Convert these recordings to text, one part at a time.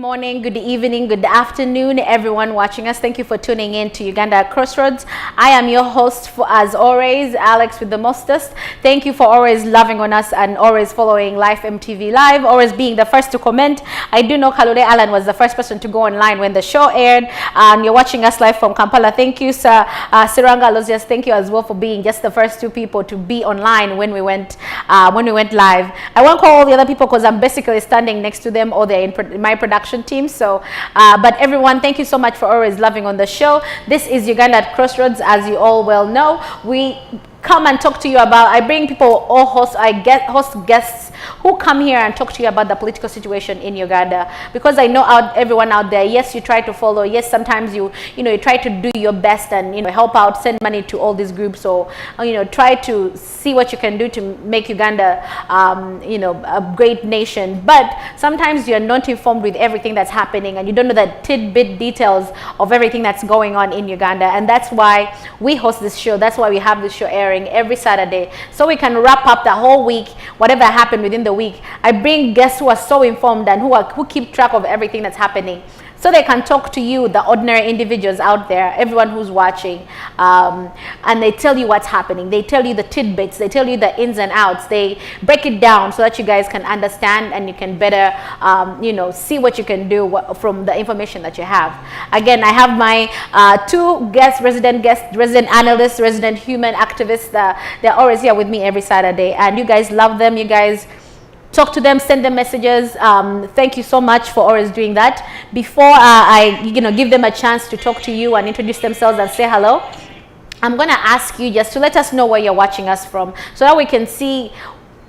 morning, good evening, good afternoon, everyone watching us. Thank you for tuning in to Uganda Crossroads. I am your host, as always, Alex with the mostest. Thank you for always loving on us and always following Life MTV Live, always being the first to comment. I do know Kalule Alan was the first person to go online when the show aired, and you're watching us live from Kampala. Thank you, sir. Siranga Lozias, thank you as well for being just the first two people to be online when we went live. I won't call all the other people because I'm basically standing next to them, or they're in my production team. So but everyone, thank you so much for always loving on the show. This is Uganda at Crossroads, as you all well know. We come and talk to you about, I bring people or host guests who come here and talk to you about the political situation in Uganda, because I know everyone out there, yes, you try to follow, yes, sometimes you try to do your best and help out, send money to all these groups, or try to see what you can do to make Uganda a great nation. But sometimes you're not informed with everything that's happening, and you don't know the tidbit details of everything that's going on in Uganda. And that's why we host this show. That's why we have this show airing every Saturday, so we can wrap up the whole week, whatever happened within the week. I bring guests who are so informed and who keep track of everything that's happening, so they can talk to you, the ordinary individuals out there, everyone who's watching, and they tell you what's happening. They tell you the tidbits, they tell you the ins and outs, they break it down so that you guys can understand and you can better see what you can do from the information that you have. Again, I have my two resident analysts, resident human activists. They're always here with me every Saturday, and you guys love them. You guys talk to them, send them messages. Thank you so much for always doing that. Before I give them a chance to talk to you and introduce themselves and say hello, I'm going to ask you just to let us know where you're watching us from, so that we can see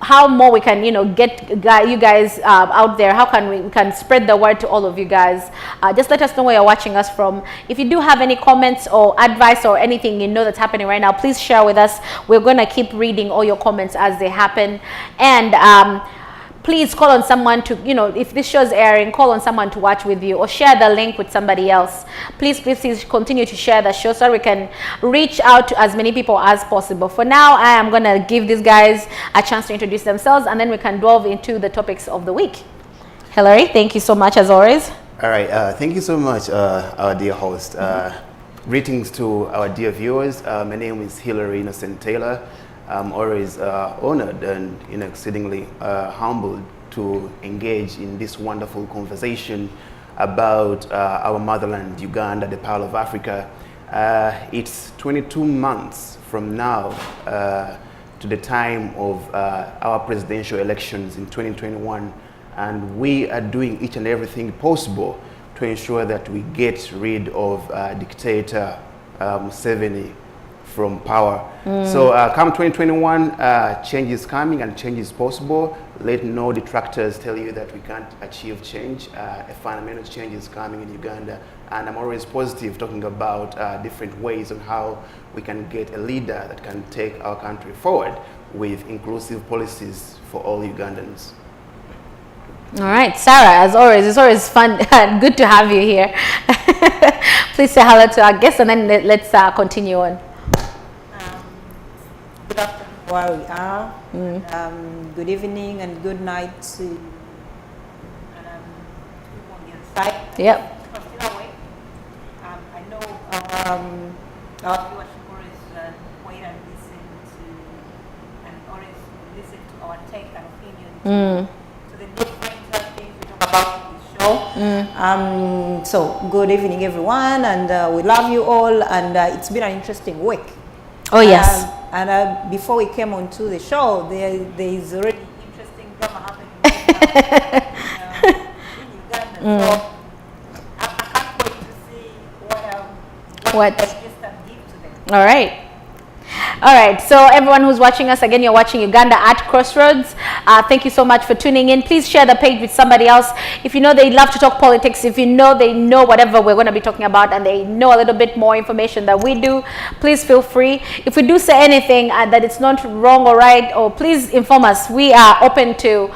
how more we can get you guys out there. How can we can spread the word to all of you guys. Just let us know where you're watching us from. If you do have any comments or advice or anything that's happening right now, please share with us. We're going to keep reading all your comments as they happen. And please call on someone to, if this show is airing, call on someone to watch with you, or share the link with somebody else. Please continue to share the show so we can reach out to as many people as possible. For now, I am going to give these guys a chance to introduce themselves, and then we can delve into the topics of the week. Hilary, thank you so much as always. All right, thank you so much, our dear host. Greetings to our dear viewers. My name is Hilary Innocent Taylor. I'm always honored and exceedingly humbled to engage in this wonderful conversation about our motherland, Uganda, the Pearl of Africa. It's 22 months from now to the time of our presidential elections in 2021, and we are doing each and everything possible to ensure that we get rid of dictator Museveni from power. So come 2021, change is coming and change is possible. Let no detractors tell you that we can't achieve change. A fundamental change is coming in Uganda, and I'm always positive talking about different ways on how we can get a leader that can take our country forward with inclusive policies for all Ugandans. All right, Sarah, as always, it's always fun and good to have you here. Please say hello to our guests, and then let's continue on. Good afternoon where we are. Good evening and good night to people on the other side. Yep. Still awake. I know our viewership always wait and always listen to our take and opinions. So the different things we talk about in the show. So good evening everyone, and we love you all, and it's been an interesting week. Oh yes. And before we came onto the show, there is already interesting drama happening in Uganda. So I can't wait to see what just give to them. All right. All right, so everyone who's watching us, again, you're watching Uganda at Crossroads. Thank you so much for tuning in. Please share the page with somebody else. If you know they love to talk politics, if you know they know whatever we're going to be talking about, and they know a little bit more information than we do, please feel free. If we do say anything that it's not wrong or right, or please inform us. We are open to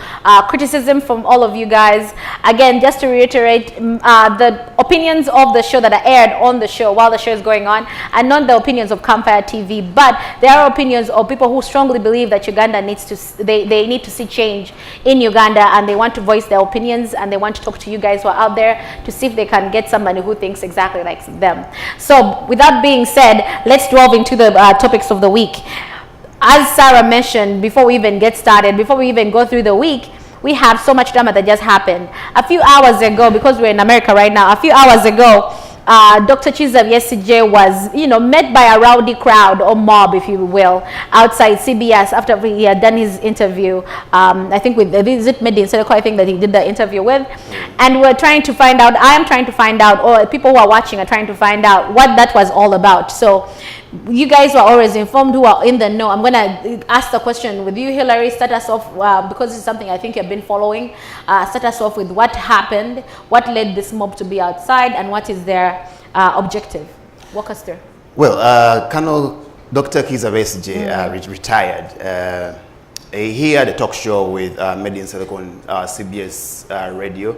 criticism from all of you guys. Again, just to reiterate, the opinions of the show that are aired on the show while the show is going on, and not the opinions of Campfire TV, but there are opinions of people who strongly believe that Uganda needs to, they need to see change in Uganda, and they want to voice their opinions, and they want to talk to you guys who are out there to see if they can get somebody who thinks exactly like them. So with that being said, let's delve into the topics of the week. As Sarah mentioned, before we even get started, before we even go through the week, we have so much drama that just happened. A few hours ago, because we're in America right now, a few hours ago, Dr. Chiza Besigye was, met by a rowdy crowd or mob, if you will, outside CBS after he had done his interview. I think with, is it Medin Sedeko, I think that he did the interview with. And we're trying to find out, I am trying to find out, or people who are watching are trying to find out what that was all about. So you guys who are always informed, who are in the know, I'm going to ask the question with you, Hillary. Start us off, because it's something I think you've been following. Start us off with what happened, what led this mob to be outside, and what is their objective. Walk us through. Well, Colonel Dr. Kiza Besigye retired. He had a talk show with Medin Sedeko on CBS radio,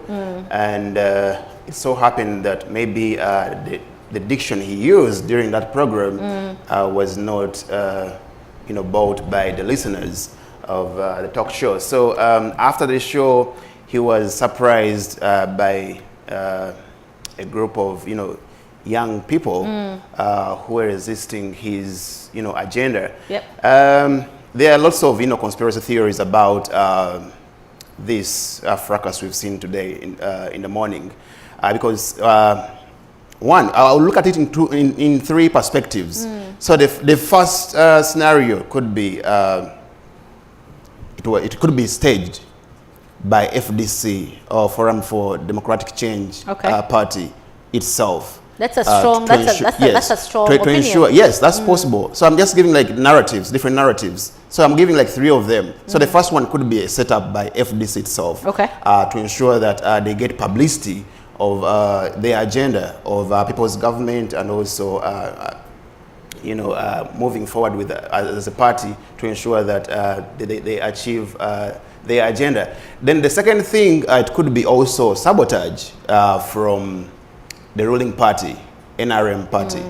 and it so happened that maybe the diction he used during that program was not, bought by the listeners of the talk show. So after the show, he was surprised by a group of, young people who were resisting his, agenda. Yep. There are lots of, conspiracy theories about this fracas we've seen today in the morning, because one, I'll look at it in three perspectives. So the first scenario could be it could be staged by FDC, or Forum for Democratic Change party itself. That's a strong. That's a strong opinion. To ensure, yes, that's possible. So I'm just giving like narratives, different narratives. So I'm giving like three of them. So the first one could be set up by FDC itself, to ensure that they get publicity of their agenda of people's government, and also moving forward with as a party to ensure that they achieve their agenda. Then the second thing, it could be also sabotage from the ruling party, NRM party.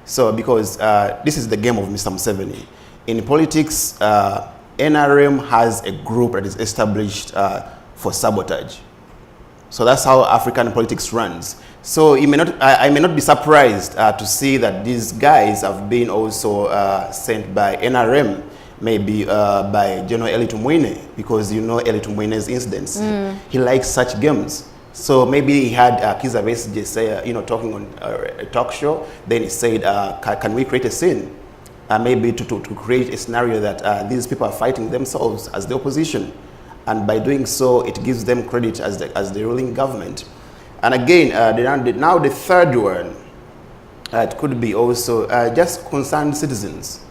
So because this is the game of Mr. Museveni. In politics, NRM has a group that is established for sabotage. So that's how African politics runs. So I may not be surprised to see that these guys have been also sent by NRM, maybe by General Eli Tumwine, because Eli Tumwine's incidents. He likes such games. So maybe he had Kiza Besigye say, talking on a talk show. Then he said, can we create a scene? Maybe to create a scenario that these people are fighting themselves as the opposition. And by doing so, it gives them credit as the ruling government. And again, now the third one, it could be also just concerned citizens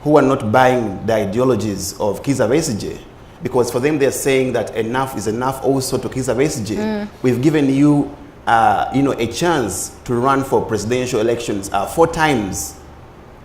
who are not buying the ideologies of Kiza Besigye. Because for them, they're saying that enough is enough also to Kiza Besigye. We've given you, a chance to run for presidential elections 4 times.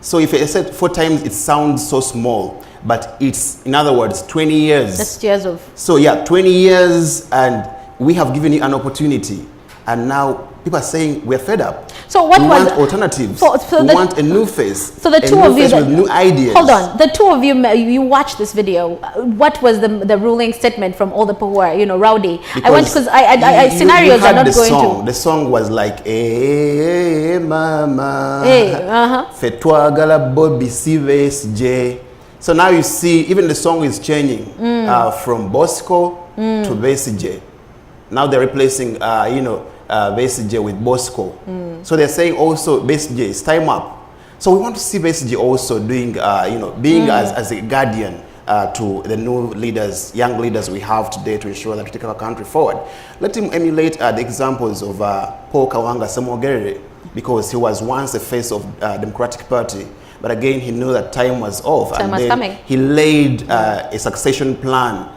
So if I said 4 times, it sounds so small. But it's, in other words, 20 years. That's years of. So yeah, 20 years, and we have given you an opportunity. And now people are saying we're fed up. So what we was want alternatives? So we want a new face. So the two of you with new ideas. Hold on, the two of you watched this video. What was the ruling statement from all the people who are rowdy? Because scenarios are not going to. The song was like, hey mama, Fetwagala Bobby Besigye. So now you see, even the song is changing from Bosco to Besigye. Now they're replacing, Besigye with Bosco. So they're saying also Besigye, it's time up. So we want to see Besigye also doing, being as a guardian to the new leaders, young leaders we have today to ensure that we take our country forward. Let him emulate the examples of Paul Kawanga Semogerere, because he was once the face of Democratic Party. But again, he knew that time was off. Time was coming. He laid a succession plan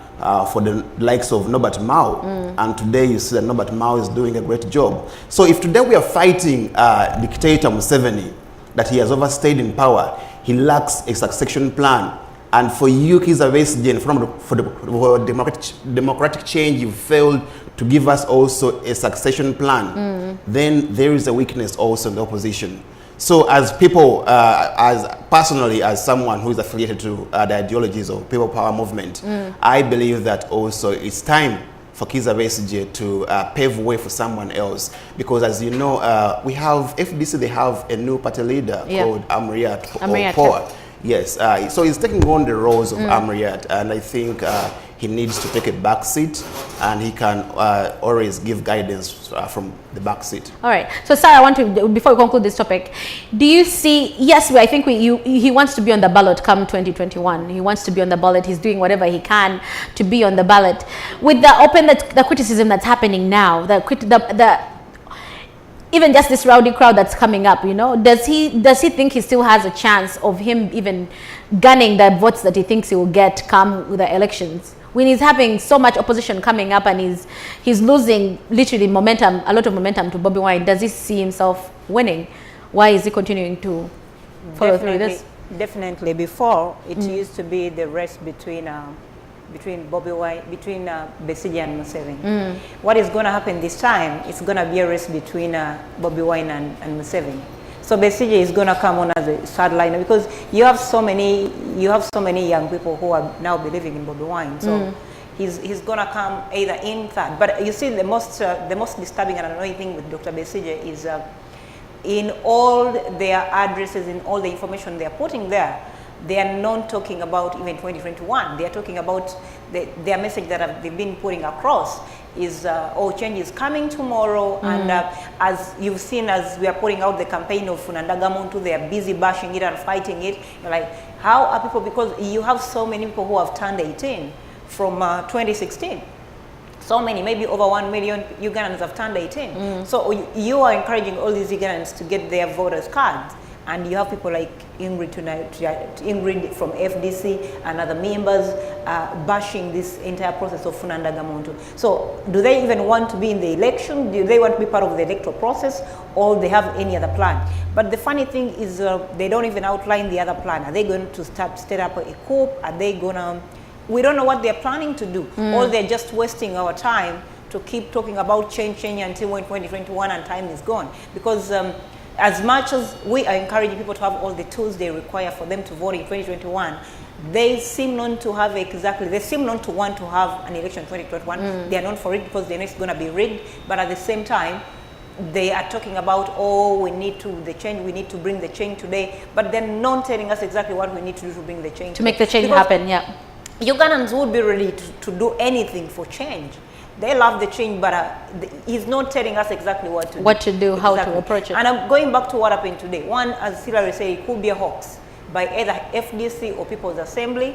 for the likes of Norbert Mao. And today you see that Norbert Mao is doing a great job. So if today we are fighting dictator Museveni, that he has overstayed in power, he lacks a succession plan. And for you, Kiza Besigye, for democratic change, you failed to give us also a succession plan. Then there is a weakness also in the opposition. So as people, personally, as someone who is affiliated to the ideologies of People Power Movement, I believe that also it's time for Kizza Besigye to pave way for someone else, because as you know, we have FDC. They have a new party leader called Amriat Poa. Yes, so he's taking on the roles of Amriat, and I think he needs to take a back seat, and he can always give guidance from the back seat. All right. So, Sarah, I want to, before we conclude this topic, do you see, yes, I think he wants to be on the ballot come 2021. He wants to be on the ballot. He's doing whatever he can to be on the ballot. With the criticism that's happening now, even just this rowdy crowd that's coming up, you know, does he think he still has a chance of him even gunning the votes that he thinks he will get come with the elections, when he's having so much opposition coming up and he's losing literally a lot of momentum to Bobi Wine? Does he see himself winning? Why is he continuing to follow through this? Definitely. Before, it used to be the race between Bobi Wine, between Besigye and Museveni. What is going to happen this time? It's going to be a race between Bobi Wine and Museveni. So Besigye is going to come on as a third liner, because you have so many young people who are now believing in Bobi Wine. So he's going to come either in third. But you see, the most disturbing and annoying thing with Dr. Besigye is in all their addresses, in all the information they are putting there, they are not talking about even 2021. They are talking about their message that they've been putting across is, change is coming tomorrow. And as you've seen, as we are putting out the campaign of Funandaga Muntu, they are busy bashing it and fighting it. You're like, how are people, because you have so many people who have turned 18 from 2016. So many, maybe over 1 million Ugandans have turned 18. So you are encouraging all these Ugandans to get their voters' cards. And you have people like Ingrid from FDC and other members bashing this entire process of Funandaga Muntu. So do they even want to be in the election? Do they want to be part of the electoral process, or they have any other plan? But the funny thing is they don't even outline the other plan. Are they going to set up a coup? Are they going to... We don't know what they're planning to do. Or they're just wasting our time to keep talking about change until when 2021 and time is gone. Because as much as we are encouraging people to have all the tools they require for them to vote in 2021, they seem not to have they seem not to want to have an election in 2021. They are not for it because they know it's going to be rigged. But at the same time, they are talking about, we need to bring the change today. But they're not telling us exactly what we need to do to bring the change. To make the change happen, yeah. Ugandans would be ready to do anything for change. They love the change, but he's not telling us exactly what to do, how to approach it. And I'm going back to what happened today. One, as Hillary said, it could be a hoax by either FDC or People's Assembly.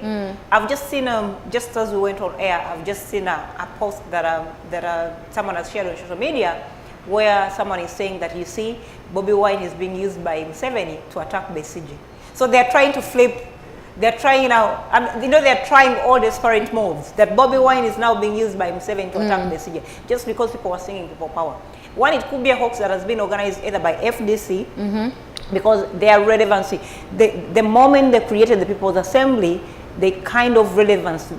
I've just seen, just as we went on air, I've just seen a post that someone has shared on social media, where someone is saying that, you see, Bobi Wine is being used by Museveni to attack Besigye. So they're trying to flip. They're trying now, they're trying all desperate moves. That Bobi Wine is now being used by Museveni to attack Besigye, just because people are singing people power. One, it could be a hoax that has been organized either by FDC, because their relevancy, the moment they created the People's Assembly, the kind of relevance,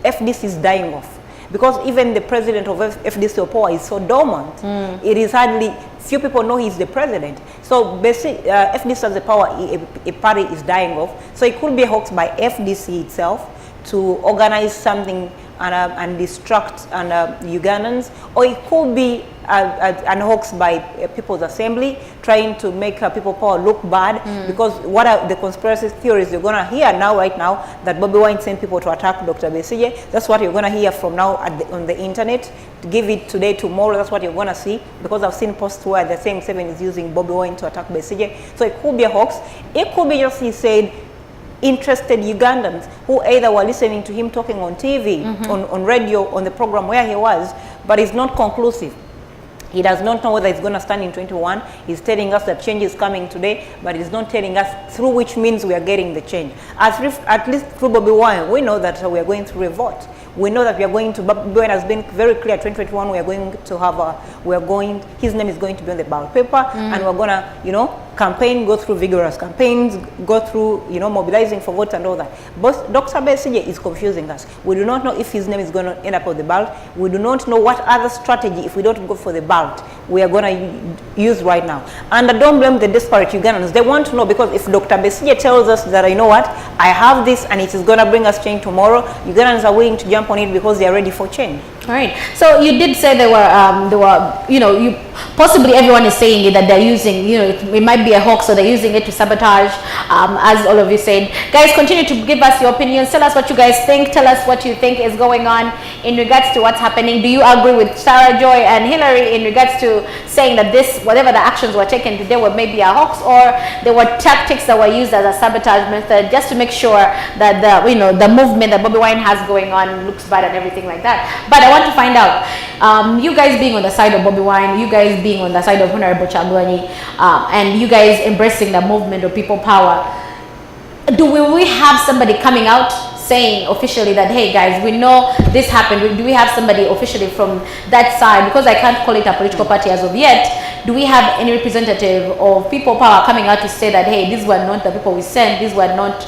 FDC is dying off. Because even the president of FDC Opoa is so dormant, it is hardly, few people know he's the president. So FDC as a power, a party is dying off. So it could be a hoax by FDC itself to organize something and distract Ugandans, or it could be an hoax by People's Assembly trying to make people power look bad, because what are the conspiracy theories you're going to hear right now, that Bobi Wine sent people to attack Dr. Besigye. That's what you're going to hear from now on the internet. Give it today, tomorrow, that's what you're going to see, because I've seen posts where they're saying Seven is using Bobi Wine to attack Besigye. So it could be a hoax. It could be just, he said, interested Ugandans who either were listening to him talking on TV, on radio, on the program where he was, but it's not conclusive. He does not know whether it's going to stand in 21. He's telling us that change is coming today, but he's not telling us through which means we are getting the change. At least through Bobi Wine, we know that we are going through a vote. We know that we are going to, Bobi Wine has been very clear, 2021 we are going to have his name is going to be on the ballot paper, and we're going to, campaign, go through vigorous campaigns, go through, mobilizing for votes and all that. But Dr. Besigye is confusing us. We do not know if his name is going to end up on the ballot. We do not know what other strategy, if we don't go for the ballot, we are going to use right now. And I don't blame the desperate Ugandans. They want to know, because if Dr. Besigye tells us that, I have this and it is going to bring us change tomorrow, Ugandans are willing to jump on it because they are ready for change. All right. So you did say there were, you know, possibly everyone is saying it, that they're using, you know, it might be a hoax, so they're using it to sabotage, as all of you said. Guys, continue to give us your opinions. Tell us what you guys think. Tell us what you think is going on in regards to what's happening. Do you agree with Sarah Joy and Hillary in regards to saying that this, whatever the actions were taken today were maybe a hoax, or there were tactics that were used as a sabotage method just to make sure that the, you know, the movement that Bobby Wine has going on looks bad and everything like that? But I want to find out, you guys being on the side of Bobby Wine, you guys being on the side of Honorable Chagwanyi, and you guys embracing the movement of people power, will we have somebody coming out saying officially that, hey guys, we know this happened? Do we have somebody officially from that side? Because I can't call it a political party as of yet. Do we have any representative of people power coming out to say that, hey, these were not the people we sent, these were not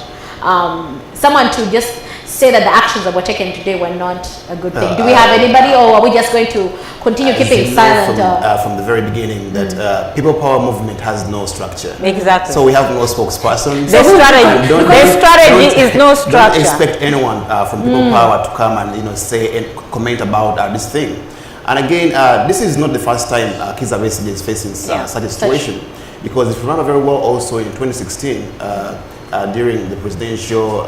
someone to just say that the actions that were taken today were not a good thing? Do we have anybody, or are we just going to continue keeping silent? From the very beginning, that people power movement has no structure. Exactly. So we have no spokesperson. The strategy is no structure. Don't expect anyone from people power to come and, you know, say and comment about this thing. And again, this is not the first time Kizza Besigye is facing such a situation, because if you remember very well, also in 2016. During the presidential,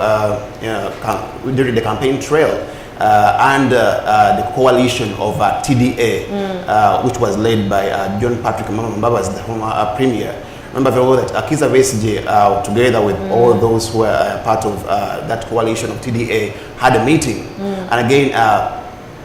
during the campaign trail, and the coalition of TDA, which was led by John Patrick Mbaba as the former premier. Remember very well that Kizza Besigye, together with all those who were part of that coalition of TDA, had a meeting. And again,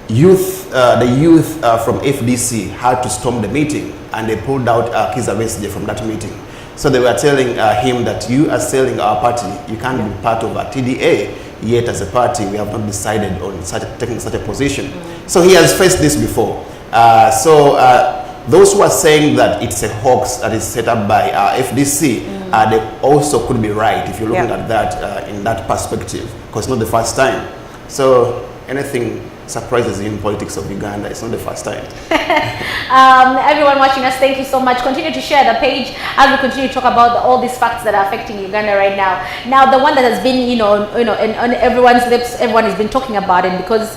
the youth from FDC had to storm the meeting, and they pulled out Kizza Besigye from that meeting. So they were telling him that you are selling our party, you can't be part of a TDA, yet as a party we have not decided on taking such a position. So he has faced this before. Those who are saying that it's a hoax that is set up by FDC, they also could be right if you're looking at that in that perspective, because it's not the first time. So anything surprises in politics of Uganda. It's not the first time. Everyone watching us, thank you so much. Continue to share the page as we continue to talk about all these facts that are affecting Uganda right now. Now, the one that has been, on everyone's lips, everyone has been talking about it, because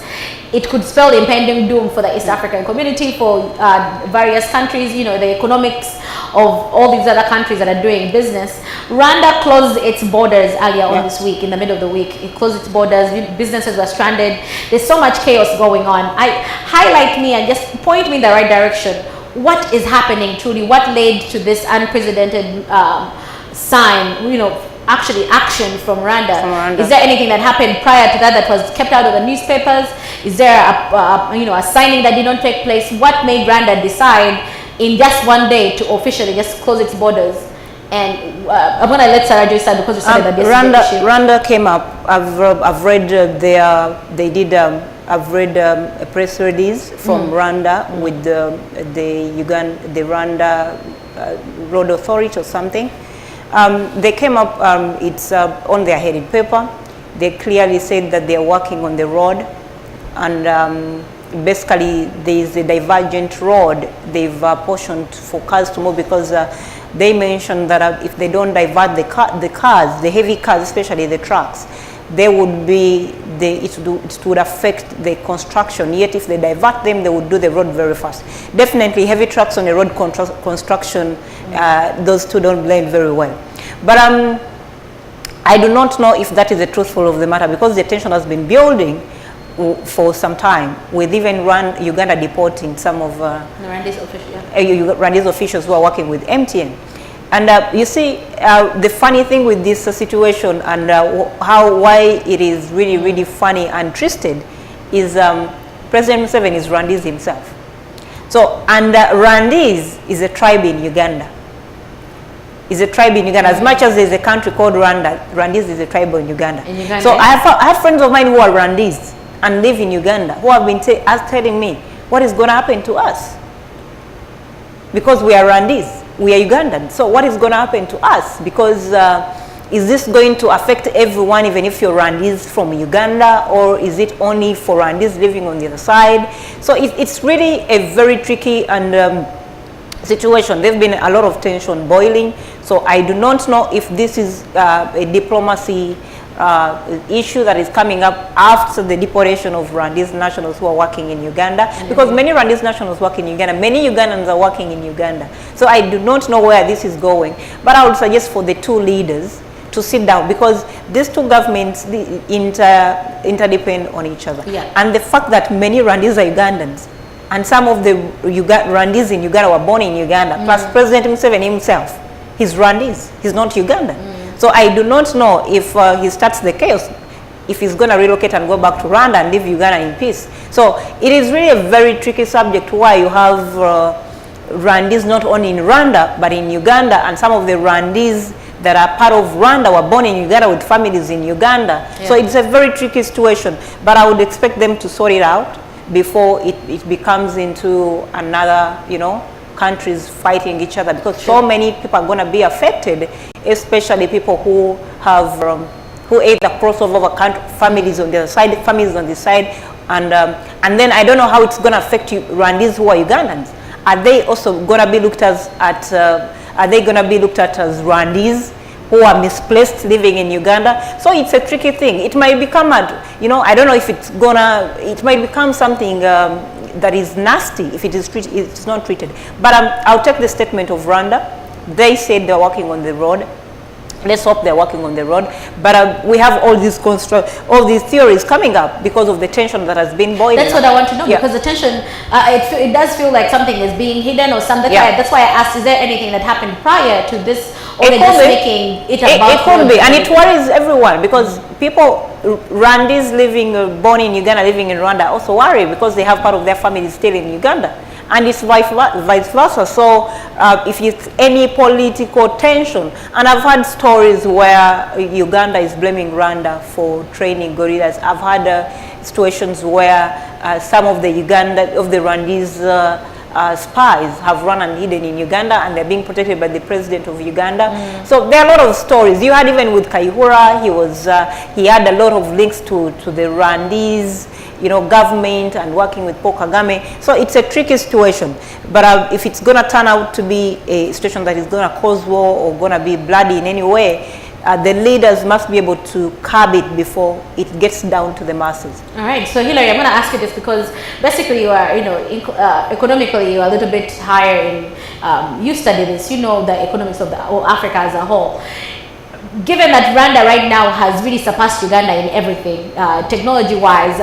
it could spell impending doom for the East African community, for various countries, the economics of all these other countries that are doing business. Rwanda closed its borders earlier on this week, in the middle of the week. It closed its borders, businesses were stranded. There's so much chaos going on. Highlight me and just point me in the right direction. What is happening truly? What led to this unprecedented actually action from Rwanda? Is there anything that happened prior to that was kept out of the newspapers? Is there a signing that did not take place? What made Rwanda decide in just one day to officially just close its borders? And I'm going to let Sarah Joy start, because you said that this Rwanda came up. I've read I've read a press release from Rwanda with the Rwanda Road Authority or something. They came up, it's on their headed paper. They clearly said that they are working on the road, and basically there is a divergent road they've portioned for cars to move, because they mentioned that if they don't divert the cars, the heavy cars, especially the trucks, they would be, it would affect the construction. Yet if they divert them, they would do the road very fast. Definitely heavy trucks on the road construction, those two don't blend very well. But I do not know if that is the truthful of the matter, because the tension has been building for some time, with even Uganda deporting some of Rwanda's officials who are working with MTN. And you see, the funny thing with this situation, and why it is really, really funny and twisted, is President Museveni is Rwandese himself. So, and Rwandese is a tribe in Uganda. Is a tribe in Uganda. As much as there's a country called Rwanda, Rwandese is a tribe in Uganda. So I have friends of mine who are Rwandese and live in Uganda, who have been telling me what is going to happen to us, because we are Rwandese, we are Ugandan. So what is going to happen to us? Because is this going to affect everyone, even if you're Rwandese from Uganda, or is it only for Rwandese living on the other side? So it's really a very tricky and situation. There's been a lot of tension boiling. So I do not know if this is a diplomacy issue that is coming up after the deportation of Rwandese nationals who are working in Uganda, because many Rwandese nationals work in Uganda, many Ugandans are working in Uganda. So I do not know where this is going, but I would suggest for the two leaders to sit down, because these two governments interdepend on each other. And the fact that many Rwandese are Ugandans, and some of the Rwandese in Uganda were born in Uganda, plus President Museveni himself, he's Rwandese, he's not Ugandan. So I do not know if he starts the chaos, if he's going to relocate and go back to Rwanda and leave Uganda in peace. So it is really a very tricky subject where you have Rwandese not only in Rwanda, but in Uganda, and some of the Rwandese that are part of Rwanda were born in Uganda with families in Uganda. So it's a very tricky situation, but I would expect them to sort it out before it becomes into another, countries fighting each other, because so many people are going to be affected, especially people who have who either cross over families on the side, families on the side, and then I don't know how it's going to affect Rwandese who are Ugandans. Are they also going to be looked at as Rwandese who are misplaced living in Uganda? So it's a tricky thing. It might become I don't know if it might become something that is nasty if it's not treated. But I'll take the statement of Rwanda. They said they're working on the road. Let's hope they're working on the road. But we have all these theories coming up because of the tension that has been boiling. That's what I want to know, because the tension, it does feel like something is being hidden or something. That's why I asked, is there anything that happened prior to this? Or it just making it about it could be, and it worries everyone, because people, Rwandese born in Uganda, living in Rwanda, also worry because they have part of their family still in Uganda. And it's vice versa. So if it's any political tension, and I've had stories where Uganda is blaming Rwanda for training guerrillas. I've had situations where some of the Rwandese spies have run and hidden in Uganda, and they're being protected by the president of Uganda. So there are a lot of stories. You had even with Kaihura, he had a lot of links to the Rwandese government and working with Paul Kagame. So it's a tricky situation. But if it's going to turn out to be a situation that is going to cause war or going to be bloody in any way, the leaders must be able to curb it before it gets down to the masses. All right. So Hillary, I'm going to ask you this because basically you are, economically you are a little bit higher in, you study this, the economics of Africa as a whole. Given that Rwanda right now has really surpassed Uganda in everything, technology-wise,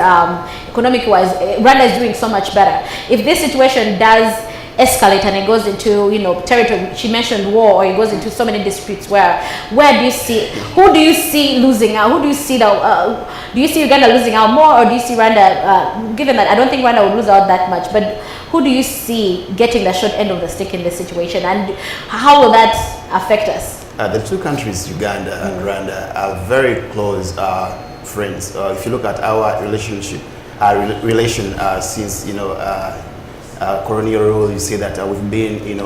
economic-wise, Rwanda is doing so much better. If this situation does escalate and it goes into, territory, she mentioned war, or it goes into so many disputes, who do you see losing out? Who do you see do you see Uganda losing out more, or do you see Rwanda, given that I don't think Rwanda will lose out that much, but who do you see getting the short end of the stick in this situation, and how will that affect us? The two countries, Uganda and Rwanda, are very close friends. If you look at our relation since colonial rule, you see that we've been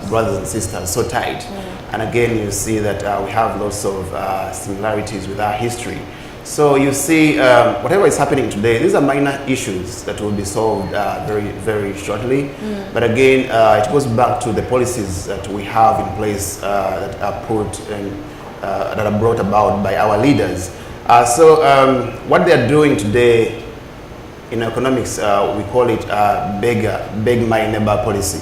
brothers and sisters, so tight. And again, you see that we have lots of similarities with our history. So you see, whatever is happening today, these are minor issues that will be solved very, very shortly. But again, it goes back to the policies that we have in place that are put and that are brought about by our leaders. So what they are doing today in economics, we call it beg my neighbor policy.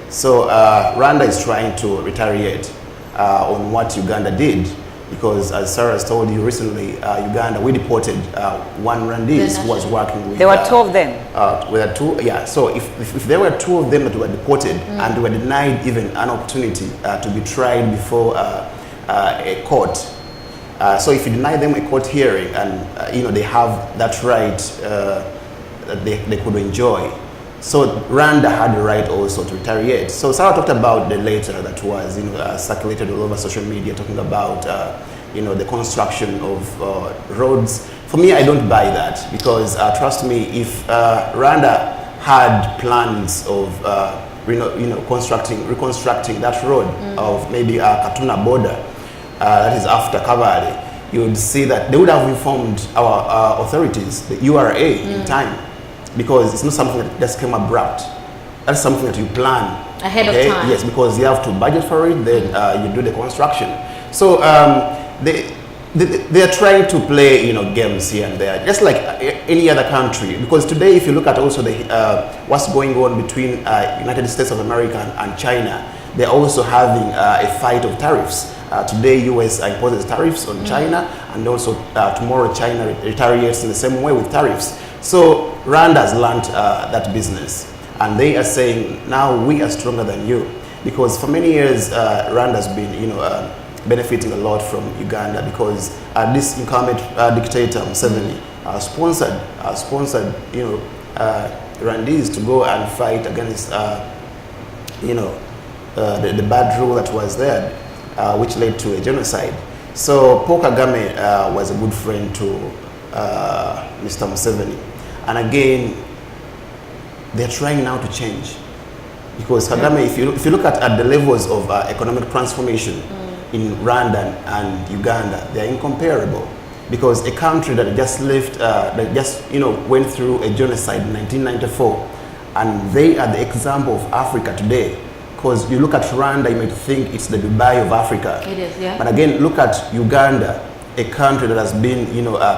So Rwanda is trying to retaliate on what Uganda did. Because as Sarah has told you recently, Uganda, we deported one Rwandese who was working with... There were two of them. So if there were two of them that were deported and were denied even an opportunity to be tried before a court, so if you deny them a court hearing and they have that right that they could enjoy. So Rwanda had the right also to retaliate. So Sarah talked about the letter that was circulated all over social media, talking about the construction of roads. For me, I don't buy that, because trust me, if Rwanda had plans of reconstructing that road of maybe a Katuna border, that is after Kabale, you would see that they would have informed our authorities, the URA, in time. Because it's not something that just came abrupt. That's something that you plan ahead of time. Yes, because you have to budget for it, then you do the construction. So they are trying to play, games here and there, just like any other country. Because today, if you look at also the what's going on between United States of America and China, they're also having a fight of tariffs. Today, US imposes tariffs on China, and also tomorrow China retaliates in the same way with tariffs. So Rwanda has learned that business, and they are saying now we are stronger than you, because for many years Rwanda has been, benefiting a lot from Uganda, because this incumbent dictator Museveni sponsored Rwandese to go and fight against the bad rule that was there, which led to a genocide. So Paul Kagame was a good friend to Mr. Museveni, and again they're trying now to change, because Kagame, if you look at the levels of economic transformation in Rwanda and Uganda, they are incomparable, because a country that just left, that just went through a genocide in 1994, and they are the example of Africa today. Because you look at Rwanda, you might think it's the Dubai of Africa. It is, yeah. But again, look at Uganda, a country that has been,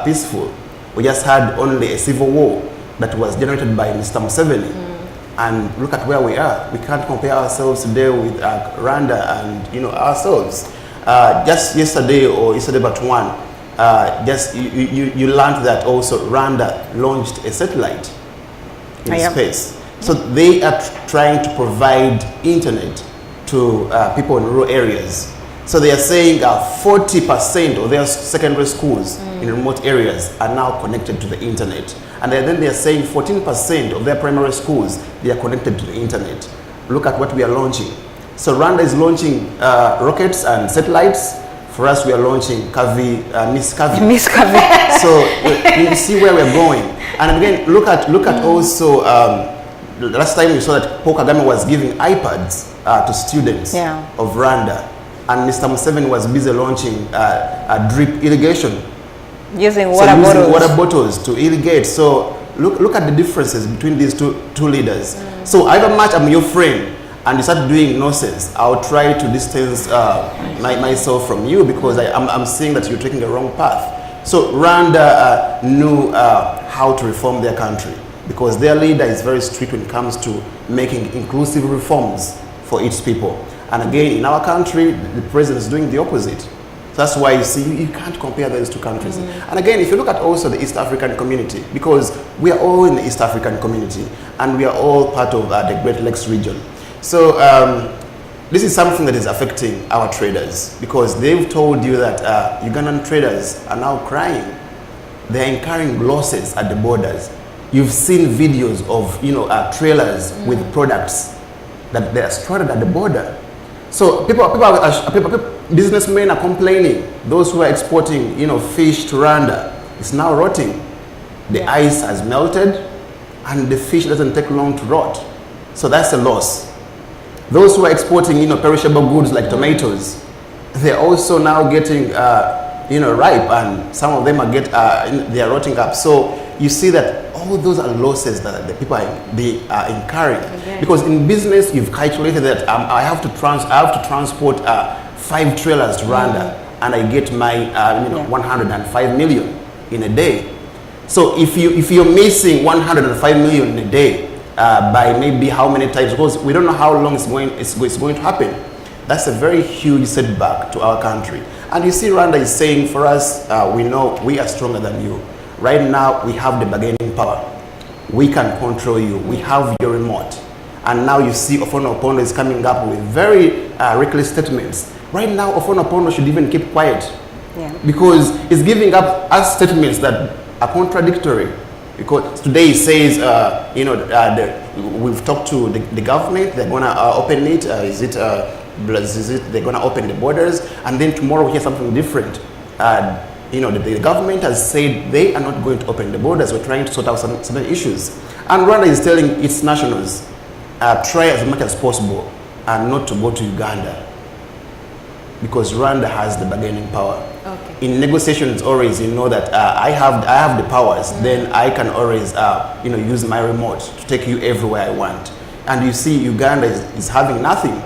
peaceful. We just had only a civil war that was generated by Mr. Museveni. And look at where we are. We can't compare ourselves today with Rwanda and, ourselves. Just yesterday or yesterday but one, you learned that also Rwanda launched a satellite in space. So they are trying to provide internet to people in rural areas. So they are saying 40% of their secondary schools in remote areas are now connected to the internet. And then they are saying 14% of their primary schools, they are connected to the internet. Look at what we are launching. So Rwanda is launching rockets and satellites. For us, we are launching Miss Kavi. Miss Kavi. So you see where we're going. And again, look at also, the last time we saw that Paul Kagame was giving iPads to students of Rwanda, and Mr. Museveni was busy launching drip irrigation. Using water bottles to irrigate. So look at the differences between these two leaders. So either much I'm your friend and you start doing nonsense, I'll try to distance myself from you, because I'm seeing that you're taking the wrong path. So Rwanda knew how to reform their country, because their leader is very strict when it comes to making inclusive reforms for its people. And again, in our country, the president is doing the opposite. So that's why you see, you can't compare those two countries. And again, if you look at also the East African community, because we are all in the East African community, and we are all part of the Great Lakes region. So this is something that is affecting our traders, because they've told you that Ugandan traders are now crying. They're incurring losses at the borders. You've seen videos of trailers with products that they are stranded at the border. So businessmen are complaining. Those who are exporting fish to Rwanda, it's now rotting. The ice has melted, and the fish doesn't take long to rot. So that's a loss. Those who are exporting perishable goods like tomatoes, they're also now getting ripe, and some of them they are rotting up. So you see that all those are losses that the people are incurring. Because in business, you've calculated that I have to transport 5 trailers to Rwanda, and I get my 105 million in a day. So if you're missing 105 million in a day by maybe how many times, because we don't know how long it's going to happen, that's a very huge setback to our country. And you see, Rwanda is saying, for us, we know we are stronger than you. Right now, we have the bargaining power. We can control you. We have your remote. And now you see Ofono Opondo is coming up with very reckless statements. Right now, Ofono Opondo should even keep quiet. Because he's giving up us statements that are contradictory. Because today he says, we've talked to the government, they're going to open it. They're going to open the borders? And then tomorrow we hear something different. The government has said they are not going to open the borders. We're trying to sort out some issues. And Rwanda is telling its nationals, try as much as possible and not to go to Uganda, because Rwanda has the bargaining power. In negotiations, always that I have the powers. Then I can always use my remote to take you everywhere I want. And you see, Uganda is having nothing.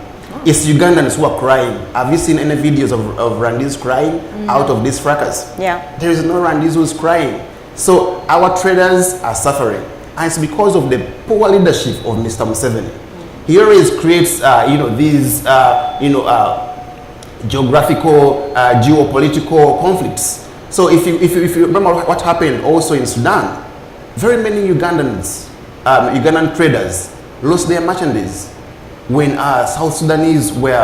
it's Ugandans who are crying. Have you seen any videos of Rwandese crying out of this fracas? Yeah. There is no Rwandese who's crying. So our traders are suffering. And it's because of the poor leadership of Mr. Museveni. He always creates, these, geographical, geopolitical conflicts. So if you remember what happened also in Sudan, very many Ugandans, Ugandan traders lost their merchandise when South Sudanese were,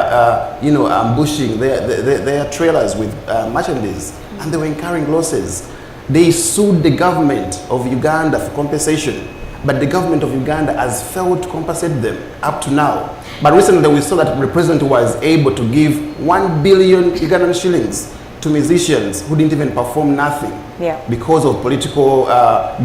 ambushing their trailers with merchandise, and they were incurring losses. They sued the government of Uganda for compensation, but the government of Uganda has failed to compensate them up to now. But recently we saw that the president was able to give 1 billion Ugandan shillings to musicians who didn't even perform nothing because of political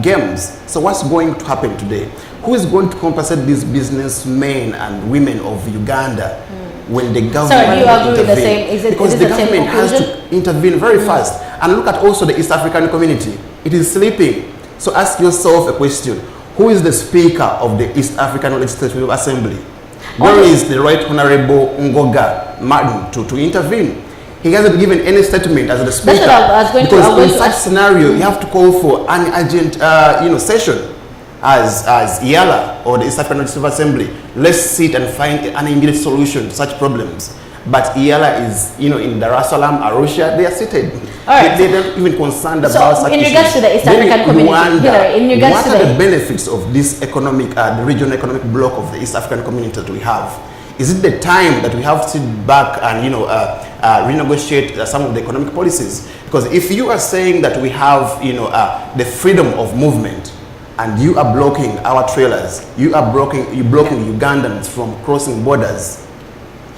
games. So what's going to happen today? Who is going to compensate these businessmen and women of Uganda when the government do you agree with the same? Because the government has to intervene very fast. And look at also the East African community. It is sleeping. So ask yourself a question. Who is the Speaker of the East African Legislative Assembly? Where is the Right Honorable Ngoga Martin to intervene? He hasn't given any statement as the Speaker. Because in such scenario, you have to call for an urgent session as IALA or the East African Legislative Assembly. Let's sit and find an immediate solution to such problems. But IALA is, in Dar es Salaam, Arusha, they are seated. They're not even concerned about such issues. In regards to the East African community, what are the benefits of this economic, the regional economic bloc of the East African community that we have? Is it the time that we have to sit back and, renegotiate some of the economic policies? Because if you are saying that we have, the freedom of movement, and you are blocking our trailers, you're blocking Ugandans from crossing borders,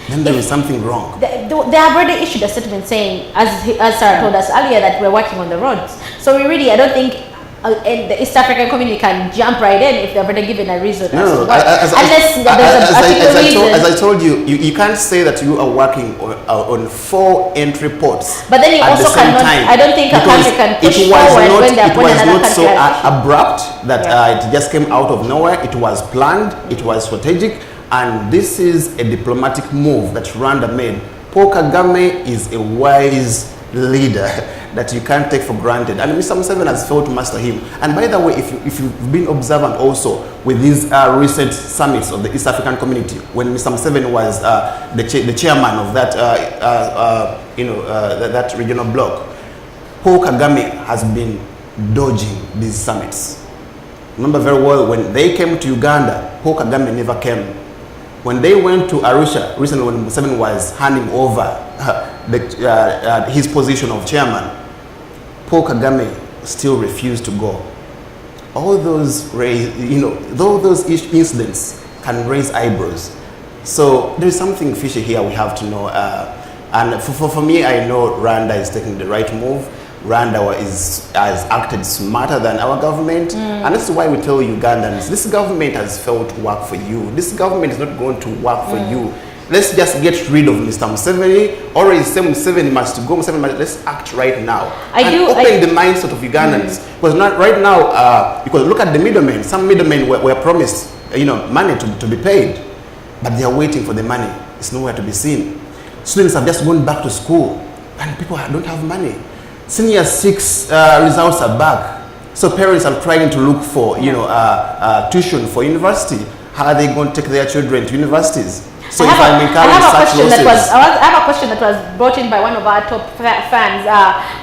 then there is something wrong. They have already issued a statement saying, as Sarah told us earlier, that we're working on the roads. So I don't think the East African community can jump right in if they've already given a reason. No, unless there's a particular reason. As I told you, you can't say that you are working on 4 entry ports. But then you at also the same cannot, time, I don't think a country can push forward when they're putting another country. It was not so abrupt that it just came out of nowhere. It was planned, it was strategic, and this is a diplomatic move that Rwanda made. Paul Kagame is a wise leader that you can't take for granted, and Mr. Museveni has failed to master him. And by the way, if you've been observant also with these recent summits of the East African community, when Mr. Museveni was the chairman of that that regional bloc, Paul Kagame has been dodging these summits. Remember very well, when they came to Uganda, Paul Kagame never came. When they went to Arusha recently, when Museveni was handing over his position of chairman, Paul Kagame still refused to go. All those those incidents can raise eyebrows. So there is something fishy here we have to know. And for me, I know Rwanda is taking the right move. Rwanda has acted smarter than our government, and that's why we tell Ugandans, this government has failed to work for you. This government is not going to work for you. Let's just get rid of Mr. Museveni, or is Museveni must go. Let's act right now. Open the mindset of Ugandans, because not right now. Because look at the middlemen. Some middlemen were promised, money to be paid, but they are waiting for the money. It's nowhere to be seen. Students have just gone back to school, and people don't have money. Senior 6 results are back, so parents are trying to look for tuition for university. How are they going to take their children to universities? So I have a question that was brought in by one of our top fans.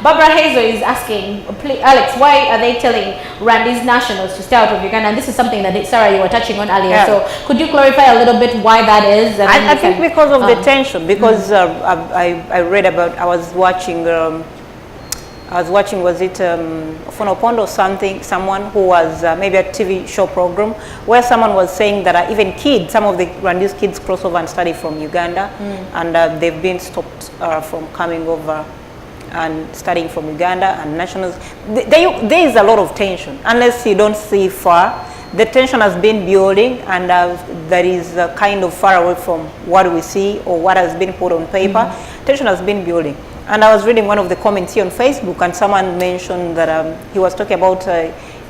Barbara Hazel is asking, Alex, why are they telling Rwandese nationals to stay out of Uganda? And this is something that Sarah, you were touching on earlier. So could you clarify a little bit why that is? I think because of the tension. Because I read about. I was watching, was it Fonopondo or something, someone who was maybe a TV show program where someone was saying that even kids, some of the Rwandese kids cross over and study from Uganda, and they've been stopped from coming over and studying from Uganda, and nationals. There is a lot of tension. Unless you don't see far, the tension has been building, and that is kind of far away from what we see or what has been put on paper. Tension has been building. And I was reading one of the comments here on Facebook, and someone mentioned that he was talking about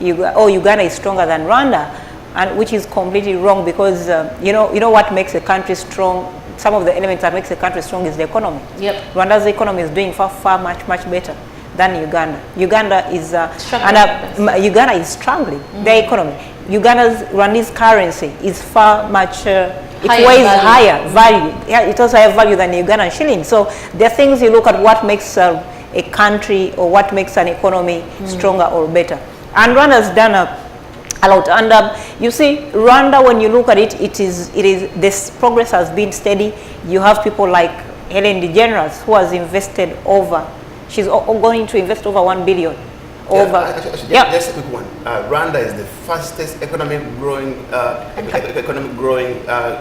Uganda is stronger than Rwanda, and which is completely wrong, because you know what makes a country strong some of the elements that makes the country strong is the economy. Yep. Rwanda's economy is doing far much better than Uganda. Uganda is Uganda is struggling. Their economy. Rwanda's currency is far much. It weighs higher value. Yeah, it also has value than the Ugandan shilling. So there are things you look at what makes a country or what makes an economy stronger or better. And Rwanda's done a lot. And you see, Rwanda, when you look at it, it is this progress has been steady. You have people like Helen DeGeneres, who has invested she's going to invest over 1 billion. Just a quick one. Rwanda is the fastest economic growing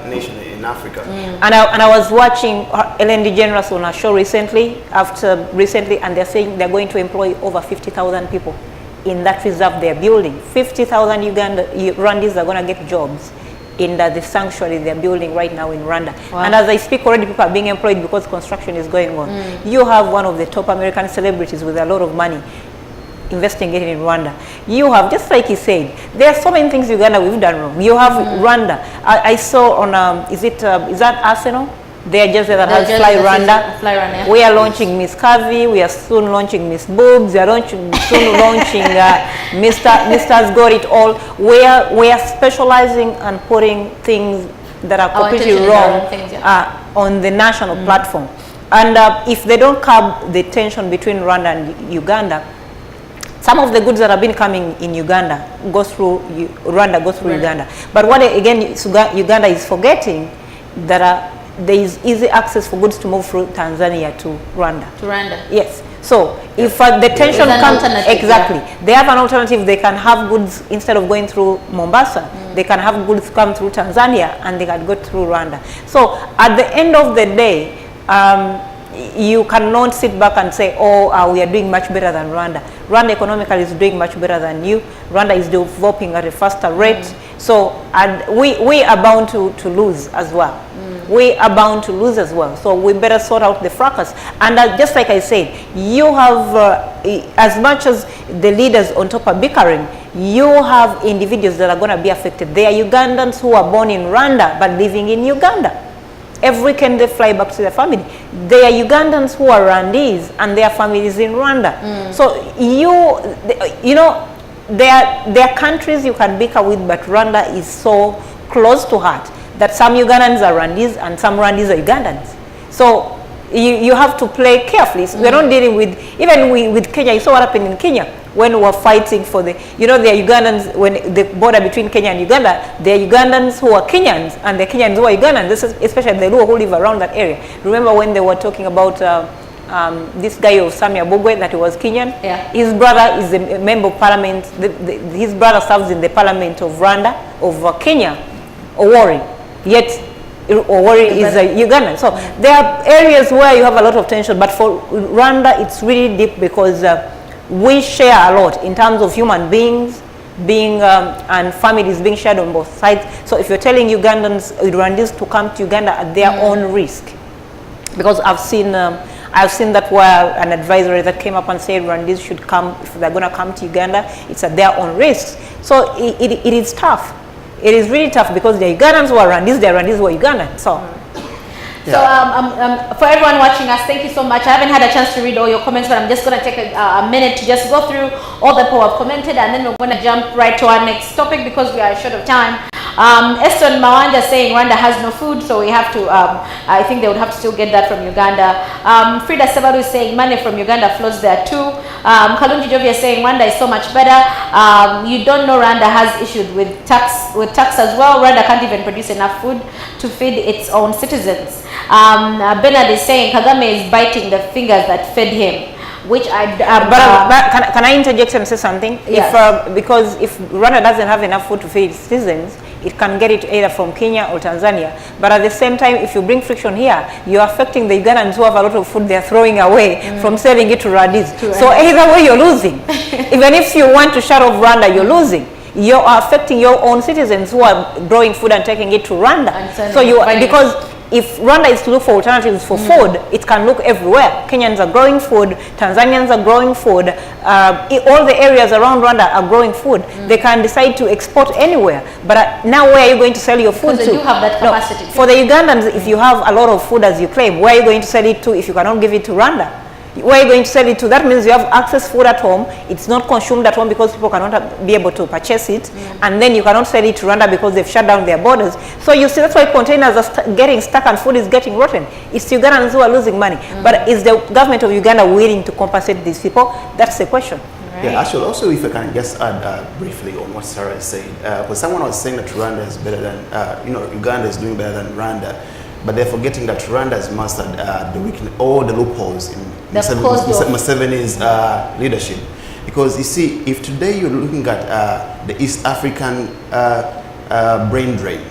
nation in Africa. And I was watching Ellen DeGeneres on a show recently, and they're saying they're going to employ over 50,000 people in that reserve they're building. 50,000 Rwandese are going to get jobs in the sanctuary they're building right now in Rwanda. Wow. And as I speak already, people are being employed because construction is going on. You have one of the top American celebrities with a lot of money investing it in Rwanda. You have, just like he said, there are so many things Uganda we've done wrong. You have Rwanda. I saw on, is that Arsenal? They are just that has Fly Rwanda. Yeah. We are launching Miss Curvy. We are soon launching Miss Boobs. We are soon launching Mr.'s Got It All. We are specializing and putting things that are completely wrong on the national platform. And if they don't curb the tension between Rwanda and Uganda, some of the goods that have been coming in Uganda go through Rwanda, go through Uganda. But what again Uganda is forgetting that there is easy access for goods to move through Tanzania to Rwanda. Yes. So if the tension comes, exactly, they have an alternative. They can have goods instead of going through Mombasa. They can have goods come through Tanzania and they can go through Rwanda. So at the end of the day, you cannot sit back and say, we are doing much better than Rwanda. Rwanda economically is doing much better than you. Rwanda is developing at a faster rate. So we are bound to lose as well. We are bound to lose as well. So we better sort out the fracas. And just like I said, you have, as much as the leaders on top are bickering, you have individuals that are going to be affected. They are Ugandans who are born in Rwanda but living in Uganda. Every weekend they fly back to their family. They are Ugandans who are Rwandese and their families in Rwanda. So you know, there are countries you can bicker with, but Rwanda is so close to heart that some Ugandans are Rwandese and some Rwandese are Ugandans. So you have to play carefully. So we're not dealing with, even with Kenya. You saw what happened in Kenya when we were fighting for there are Ugandans, when the border between Kenya and Uganda, there are Ugandans who are Kenyans and the Kenyans who are Ugandans. This is especially the Luo who live around that area. Remember when they were talking about this guy of Samia Bugwe, that he was Kenyan? Yeah. His brother is a member of parliament. His brother serves in the parliament of Rwanda, of Kenya, Owori. Yet Owori is a Ugandan. So there are areas where you have a lot of tension, but for Rwanda it's really deep because we share a lot in terms of human beings and families being shared on both sides. So if you're telling Rwandese to come to Uganda at their own risk, because I've seen that where an advisory that came up and said Rwandese should come, if they're going to come to Uganda, it's at their own risk. So it is tough. It is really tough because the Ugandans who are Rwandese, the Rwandese who are Ugandan. So, for everyone watching us, thank you so much. I haven't had a chance to read all your comments, but I'm just going to take a minute to just go through all the people who have commented, and then we're going to jump right to our next topic because we are short of time. Eston Mawanja saying Rwanda has no food, so we have to, I think they would have to still get that from Uganda. Frida Sebaru is saying money from Uganda flows there too. Kalunji Jovia is saying Rwanda is so much better. You don't know Rwanda has issues with tax as well. Rwanda can't even produce enough food to feed its own citizens. Bernard is saying Kagame is biting the fingers that fed him. Which but can I interject and say something? Yes. Because if Rwanda doesn't have enough food to feed its citizens, it can get it either from Kenya or Tanzania. But at the same time, if you bring friction here, you're affecting the Ugandans who have a lot of food they're throwing away from selling it to Rwandese. So either way, you're losing. Even if you want to shut off Rwanda, you're losing. You're affecting your own citizens who are growing food and taking it to Rwanda. So if Rwanda is to look for alternatives for food, it can look everywhere. Kenyans are growing food, Tanzanians are growing food, all the areas around Rwanda are growing food. They can decide to export anywhere. But now where are you going to sell your food to? Because you have that capacity. No, for the Ugandans, if you have a lot of food as you claim, where are you going to sell it to if you cannot give it to Rwanda? Where are you going to sell it to? That means you have access food at home. It's not consumed at home because people cannot be able to purchase it. And then you cannot sell it to Rwanda because they've shut down their borders. So you see, that's why containers are getting stuck and food is getting rotten. It's Ugandans who are losing money. But is the government of Uganda willing to compensate these people? That's the question. Right. Yeah, actually, also if I can just add briefly on what Sarah is saying, because someone was saying that Rwanda is better than, Uganda is doing better than Rwanda. But they're forgetting that Rwanda has mastered all the loopholes in Museveni's leadership. Because you see, if today you're looking at the East African brain drain,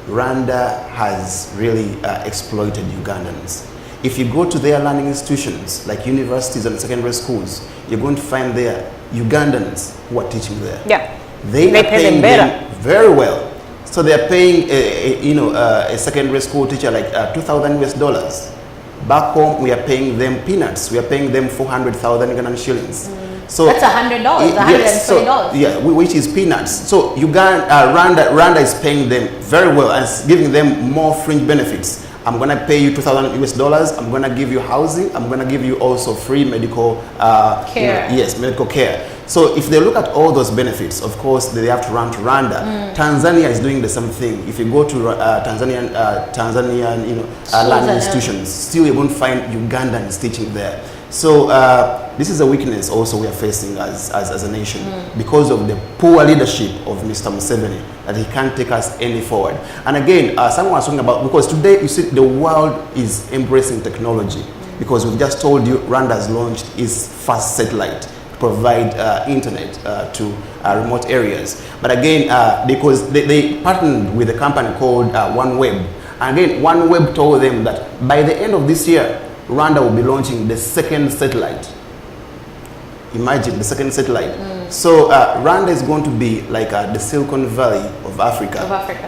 Rwanda has really exploited Ugandans. If you go to their learning institutions, like universities and secondary schools, you're going to find there Ugandans who are teaching there. Yeah, They are pay paying them better. very well. So they are paying, a secondary school teacher like $2,000 US. Back home, we are paying them peanuts. We are paying them 400,000 Ugandan shillings. So that's $100, yes, $120. which is peanuts. So Rwanda is paying them very well and giving them more fringe benefits. I'm going to pay you $2,000 US. I'm going to give you housing. I'm going to give you also free medical care. Medical care. So if they look at all those benefits, of course, they have to run to Rwanda. Tanzania is doing the same thing. If you go to Tanzanian learning institutions, still you won't find Ugandans teaching there. So this is a weakness also we are facing as a nation because of the poor leadership of Mr. Museveni, that he can't take us any forward. And again, someone was talking about, because today you see the world is embracing technology, because we've just told you Rwanda has launched its first satellite provide internet to remote areas. But again, because they partnered with a company called OneWeb. And again, OneWeb told them that by the end of this year, Rwanda will be launching the second satellite. Imagine the second satellite. So Rwanda is going to be like the Silicon Valley of Africa.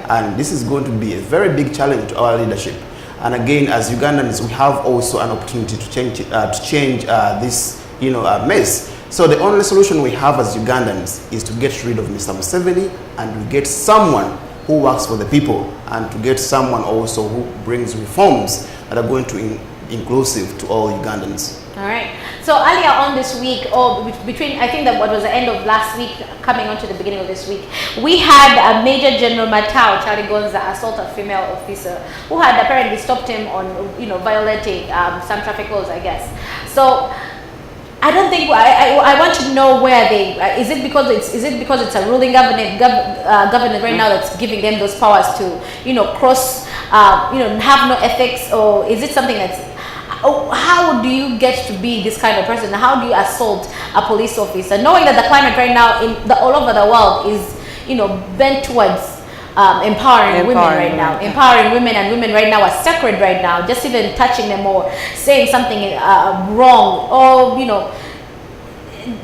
And this is going to be a very big challenge to our leadership. And again, as Ugandans, we have also an opportunity to change this mess. So the only solution we have as Ugandans is to get rid of Mr. Museveni and to get someone who works for the people, and to get someone also who brings reforms that are going to be inclusive to all Ugandans. All right. So earlier on this week, or between, I think that what was the end of last week, coming on to the beginning of this week, we had a Major General Matao Charlie Gonza assault a female officer who had apparently stopped him on, violating some traffic laws, I guess. So I don't think I want to know where they is it because it's a ruling government right now that's giving them those powers to cross have no ethics, or is it something that's how do you get to be this kind of person? How do you assault a police officer, knowing that the climate right now all over the world is bent towards empowering women right now. Empowering women, and women right now are sacred right now. Just even touching them or saying something wrong, or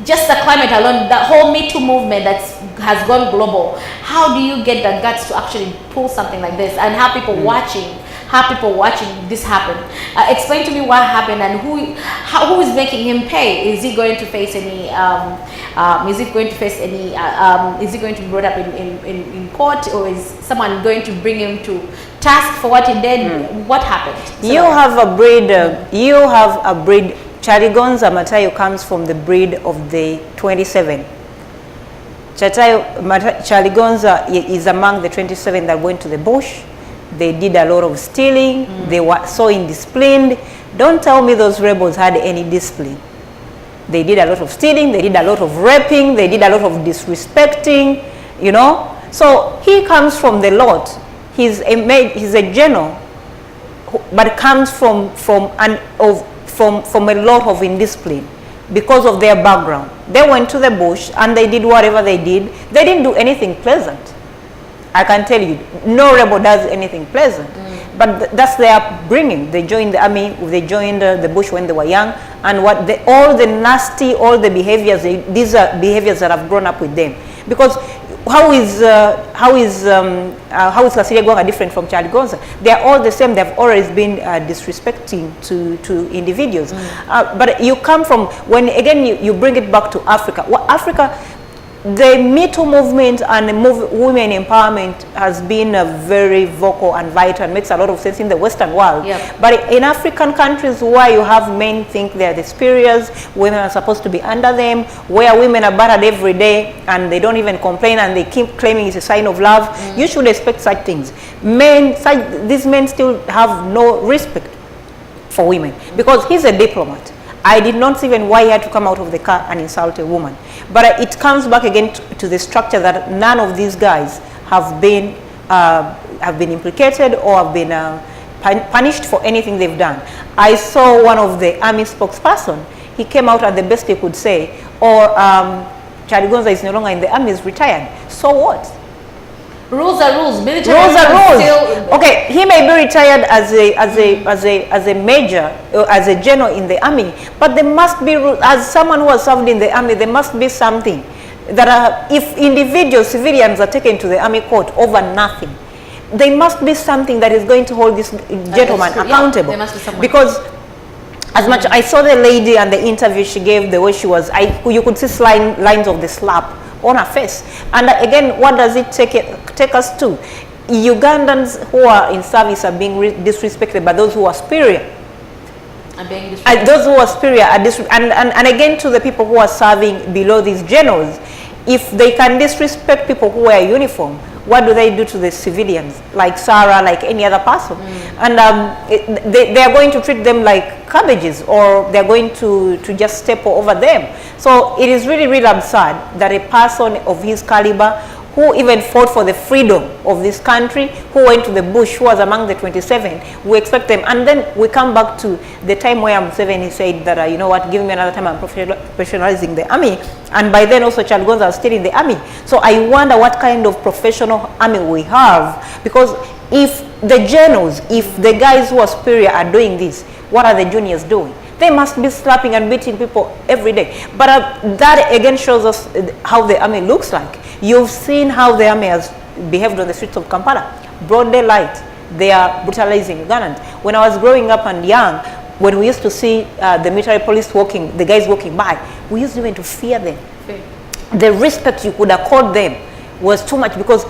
just the climate alone, the whole Me Too movement that has gone global. How do you get the guts to actually pull something like this and have people watching this happen? Explain to me what happened and who is making him pay. Is he going to face any is it going to be brought up in court, or is someone going to bring him to task for what he did? What happened? So you have a breed. Charlie Gonza Matayo comes from the breed of the 27. Charlie Gonza is among the 27 that went to the bush. They did a lot of stealing. They were so indisciplined. Don't tell me those rebels had any discipline. They did a lot of stealing. They did a lot of raping. They did a lot of disrespecting, So he comes from the lot. He's a general, but comes from a lot of indiscipline because of their background. They went to the bush and they did whatever they did. They didn't do anything pleasant. I can tell you, no rebel does anything pleasant. But that's their upbringing. They joined the army, they joined the bush when they were young, and all the behaviors, these are behaviors that have grown up with them. Because how is Cecilia Gwanga different from Charlie Gonza? They are all the same. They've always been disrespecting to individuals. But you come from, when again you bring it back to Africa. Well, Africa, the Me Too movement and women empowerment has been very vocal and vital and makes a lot of sense in the Western world. Yep. But in African countries where you have men think they're the superiors, women are supposed to be under them, where women are battered every day and they don't even complain and they keep claiming it's a sign of love, you should expect such things. These men still have no respect for women because he's a diplomat. I did not see even why he had to come out of the car and insult a woman. But it comes back again to the structure that none of these guys have been implicated or have been punished for anything they've done. I saw one of the army spokesperson. He came out at the best he could say, or Charlie Gonza is no longer in the army, is retired. So what? Rules are rules. Military rules are rules. Still... Okay, he may be retired as a major, as a general in the army, but there must be, as someone who has served in the army, there must be something that if individuals, civilians are taken to the army court over nothing, there must be something that is going to hold this gentleman accountable. Yeah, there must be someone. Because as much I saw the lady and the interview she gave, the way she was, you could see lines of the slap on her face. And again, what does it take us to? Ugandans who are in service are being disrespected by those who are superior. Those who are superior are and again to the people who are serving below these generals, if they can disrespect people who wear uniform, what do they do to the civilians, like Sarah, like any other person? And they are going to treat them like cabbages, or they're going to just step over them. So it is really, really absurd that a person of his caliber, who even fought for the freedom of this country, who went to the bush, who was among the 27, we expect them. And then we come back to the time where Museveni said that, you know what, give me another time, I'm professionalizing the army. And by then also Charles Gonza was still in the army. So I wonder what kind of professional army we have. Because if the generals, if the guys who are superior are doing this, what are the juniors doing? They must be slapping and beating people every day. But that again shows us how the army looks like. You've seen how the army has behaved on the streets of Kampala. Broad daylight, they are brutalizing Ugandans. When I was growing up and young, when we used to see the military police walking, the guys walking by, we used even to fear them. The respect you could accord them was too much, because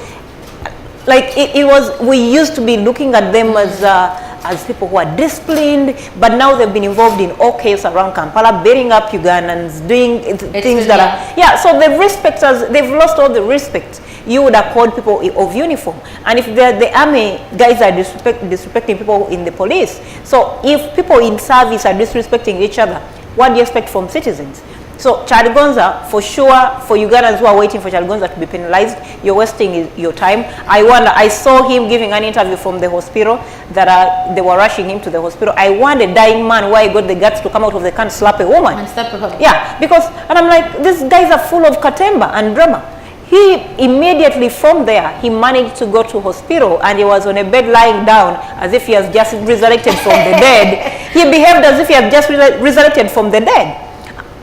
like it was, we used to be looking at them as people who are disciplined, but now they've been involved in all chaos around Kampala, beating up Ugandans, doing things that are, so the respecters, they've lost all the respect you would accord people of uniform. And if the army guys are disrespecting people in the police, so if people in service are disrespecting each other, what do you expect from citizens? So Charlie Gonza, for sure, for Ugandans who are waiting for Charlie Gonza to be penalized, you're wasting your time. I wonder, I saw him giving an interview from the hospital, that they were rushing him to the hospital. I wonder, a dying man, why he got the guts to come out of the can, slap a woman. And slap her. Yeah, because, and I'm like, these guys are full of katemba and drama. He immediately from there, he managed to go to hospital, and he was on a bed lying down as if he has just resurrected from the dead. He behaved as if he had just resurrected from the dead.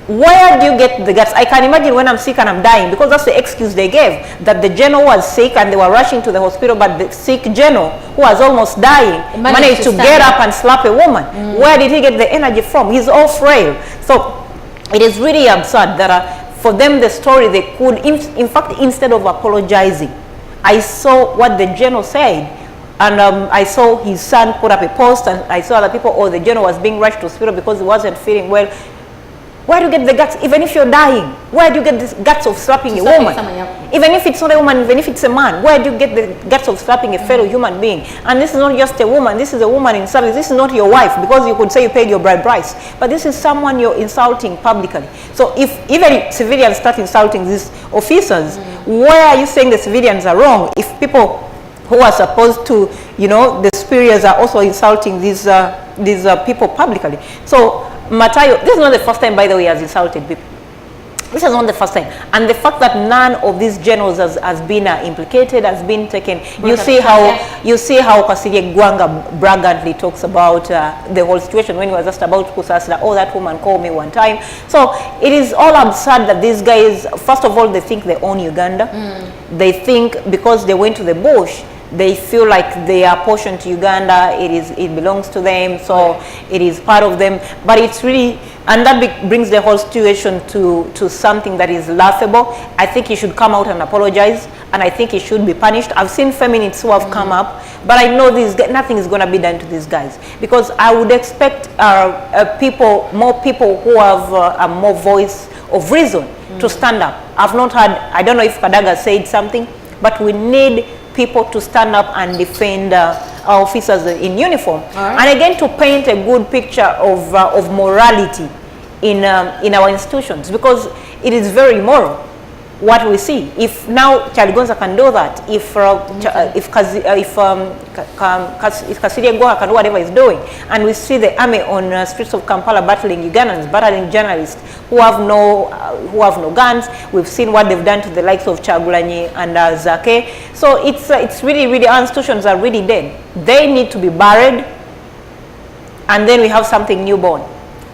Where do you get the guts? I can imagine when I'm sick and I'm dying, because that's the excuse they gave, that the general was sick and they were rushing to the hospital, but the sick general, who was almost dying, managed to get up and slap a woman. Where did he get the energy from? He's all frail. So it is really absurd that for them, the story, they could, in fact, instead of apologizing, I saw what the general said, and I saw his son put up a post, and I saw other people, the general was being rushed to hospital because he wasn't feeling well. Where do you get the guts, even if you're dying? Where do you get the guts of slapping a woman? Even if it's not a woman, even if it's a man, where do you get the guts of slapping a fellow human being? And this is not just a woman, this is a woman in service. This is not your wife, because you could say you paid your bride price. But this is someone you're insulting publicly. So if even civilians start insulting these officers, where are you saying the civilians are wrong? If people who are supposed to, the superiors are also insulting these people publicly. So Matayo, this is not the first time, by the way, he has insulted people. This is not the first time, and the fact that none of these generals has been implicated, has been taken. You see how Kasirye Gwanga braggantly talks about the whole situation when he was asked about Kusasira. Oh, that woman called me one time. So it is all absurd that these guys, first of all, they think they own Uganda. They think because they went to the bush, they feel like they are portion to Uganda. It belongs to them, so it is part of them. But it's really, and that brings the whole situation to something that is laughable. I think he should come out and apologize, and I think he should be punished. I've seen feminists who have come up, but I know nothing is going to be done to these guys, because I would expect more people who have a more voice of reason to stand up. I've not heard, I don't know if Kadaga said something, but we need people to stand up and defend our officers in uniform. And again, to paint a good picture of morality in our institutions, because it is very immoral what we see. If now Chaligonza can do that, if Kasirye Gwanga can do whatever he's doing, and we see the army on streets of Kampala battling Ugandans, battling journalists who have no guns. We've seen what they've done to the likes of Chagulanyi and Zake. So it's really, our institutions are really dead. They need to be buried, and then we have something newborn.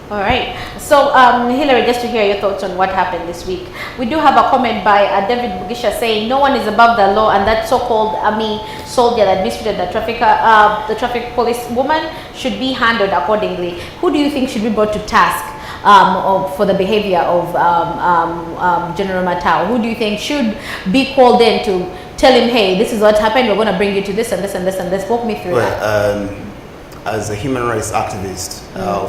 All right. So, Hillary, just to hear your thoughts on what happened this week. We do have a comment by David Bugisha saying, no one is above the law, and that so-called army soldier that mistreated the traffic police woman should be handled accordingly. Who do you think should be brought to task for the behavior of General Matao? Who do you think should be called in to tell him, hey, this is what happened, we're going to bring you to this and this and this and this? Walk me through that. As a human rights activist,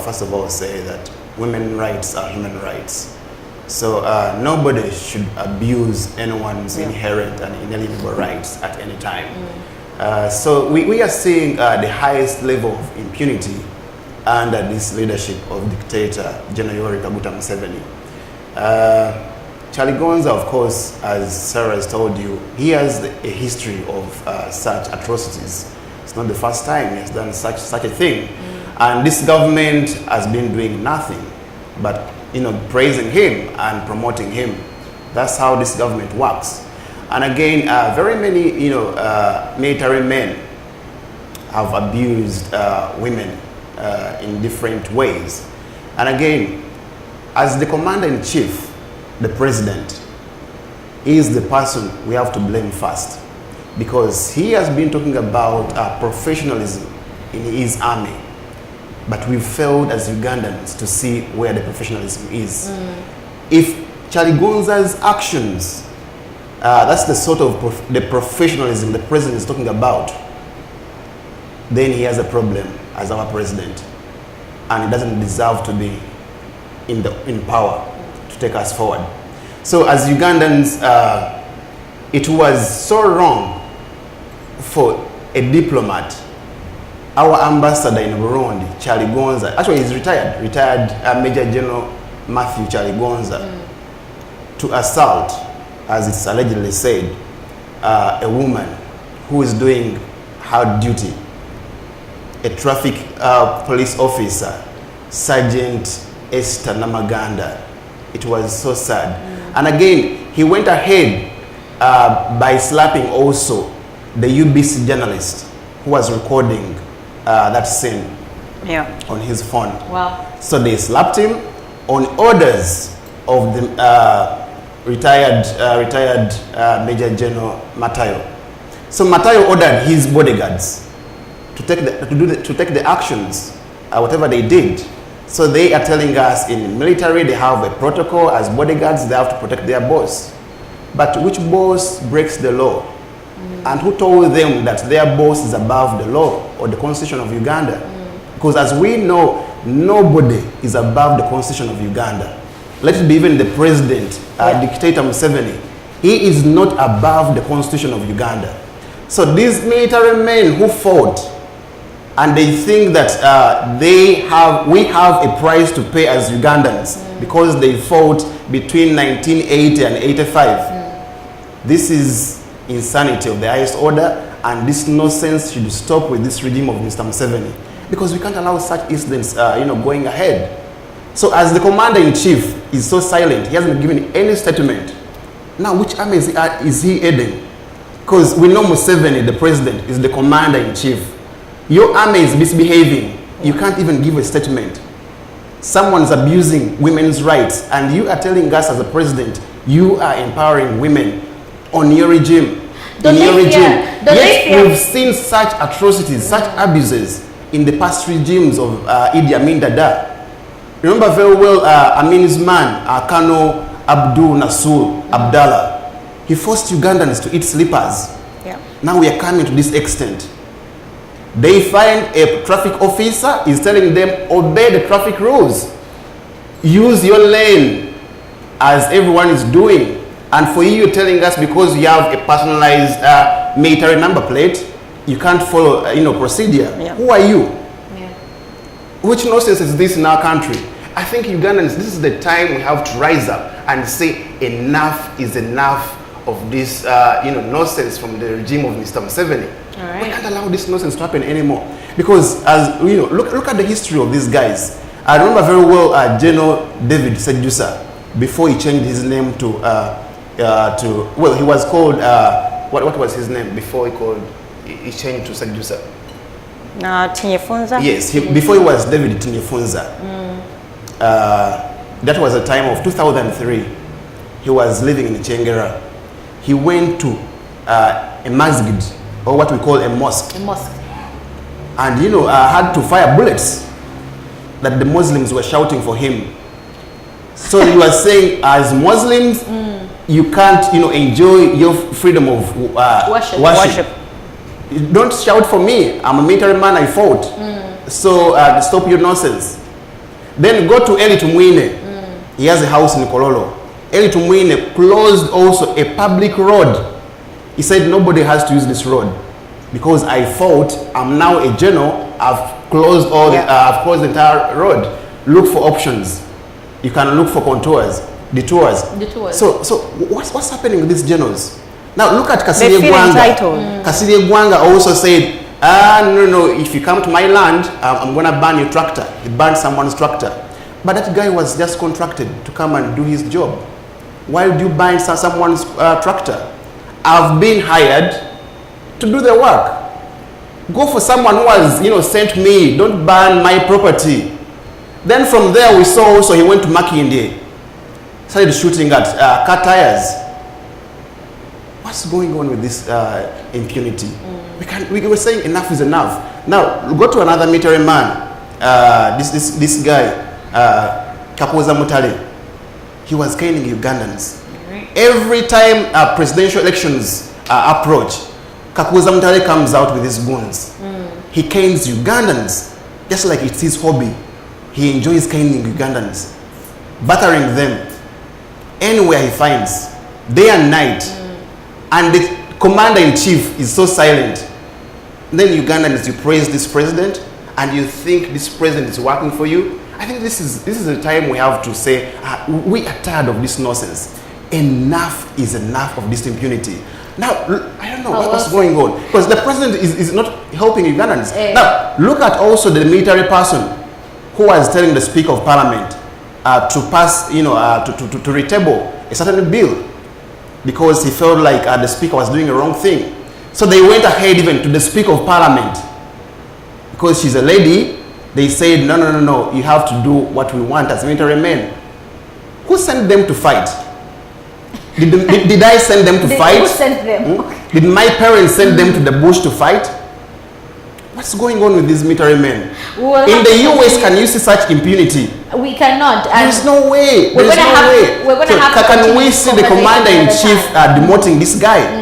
first of all say that women's rights are human rights. So nobody should abuse anyone's inherent and inalienable rights at any time. So we are seeing the highest level of impunity under this leadership of dictator General Yoweri Kaguta Museveni. Chaligonza, of course, as Sarah has told you, he has a history of such atrocities. It's not the first time he has done such a thing. And this government has been doing nothing but praising him and promoting him. That's how this government works. And again, very many military men have abused women in different ways. And again, as the commander-in-chief, the president, he is the person we have to blame first, because he has been talking about professionalism in his army, but we've failed as Ugandans to see where the professionalism is. If Chaligonza's actions, that's the sort of the professionalism the president is talking about, then he has a problem as our president, and he doesn't deserve to be in power to take us forward. So as Ugandans, it was so wrong for a diplomat, our ambassador in Burundi, Chaligonza, actually he's retired Major General Matthew Chaligonza, to assault, as it's allegedly said, a woman who is doing her duty, a traffic police officer, Sergeant Esther Namaganda. It was so sad. And again, he went ahead by slapping also the UBC journalist who was recording that scene on his phone. Wow. So they slapped him on orders of the retired Major General Matayo. So Matayo ordered his bodyguards to take the actions, whatever they did. So they are telling us in military they have a protocol as bodyguards, they have to protect their boss. But which boss breaks the law? And who told them that their boss is above the law or the constitution of Uganda? Because as we know, nobody is above the constitution of Uganda. Let it be even the president, dictator Museveni. He is not above the constitution of Uganda. So these military men who fought, and they think that we have a price to pay as Ugandans because they fought between 1980 and 85. This is insanity of the highest order, and this nonsense should stop with this regime of Mr. Museveni, because we can't allow such incidents going ahead. So as the commander-in-chief is so silent, he hasn't given any statement. Now, which army is he aiding? Because we know Museveni, the president, is the commander-in-chief. Your army is misbehaving. You can't even give a statement. Someone's abusing women's rights, and you are telling us as a president, you are empowering women on your regime. Yet we've seen such atrocities, such abuses in the past regimes of Idi Amin Dada. Remember very well Amin's man, Kano Abdul Nasur Abdallah. He forced Ugandans to eat slippers. Yeah. Now we are coming to this extent. They find a traffic officer is telling them, obey the traffic rules. Use your lane as everyone is doing. And for you, you're telling us because you have a personalized military number plate, you can't follow procedure. Yeah. Who are you? Yeah. Which nonsense is this in our country? I think Ugandans, this is the time we have to rise up and say enough is enough of this nonsense from the regime of Mr. Museveni. All right. We can't allow this nonsense to happen anymore. Because as look at the history of these guys. I remember very well General David Sejusa, before he changed his name to he was called what was his name before he changed to Sejusa? Tinyefunza? Yes, before he was David Tinyefunza. That was the time of 2003. He was living in Chengera. He went to a masjid, or what we call a mosque. A mosque. And had to fire bullets that the Muslims were shouting for him. So he was saying, as Muslims, you can't enjoy your freedom of worship. Don't shout for me. I'm a military man, I fought. So stop your nonsense. Then go to Eli Tumwine. He has a house in Kololo. Eli Tumwine closed also a public road. He said nobody has to use this road because I fought. I'm now a general. I've closed I've closed the entire road. Look for options. You can look for detours. So what's happening with these generals? Now look at Kasirye Gwanga. Kasirye Gwanga also said, no, if you come to my land, I'm going to ban your tractor. He banned someone's tractor. But that guy was just contracted to come and do his job. Why would you ban someone's tractor? I've been hired to do the work. Go for someone who has, sent me. Don't ban my property. Then from there we saw also he went to Makindye. Started shooting at car tires. What's going on with this impunity? We were saying enough is enough. Now go to another military man. This guy, Kakoza Mutale. He was caning Ugandans. Every time presidential elections approach, Kakoza Mutale comes out with his goons. He canes Ugandans just like it's his hobby. He enjoys caning Ugandans, battering them anywhere he finds, day and night. And the commander-in-chief is so silent. Then Ugandans, you praise this president and you think this president is working for you. I think this is the time we have to say, we are tired of this nonsense. Enough is enough of this impunity. Now, I don't know what's going on. Because the president is not helping Ugandans. Now, look at also the military person who was telling the Speaker of Parliament to pass, to retable a certain bill because he felt like the Speaker was doing a wrong thing. So they went ahead even to the Speaker of Parliament. Because she's a lady, they said, no, you have to do what we want as military men. Who sent them to fight? Did I send them to fight? Who sent them? Did my parents send them to the bush to fight? What's going on with these military men? In the US, can you see such impunity? We cannot. There's no way. We're going to have can we see the commander-in-chief demoting this guy?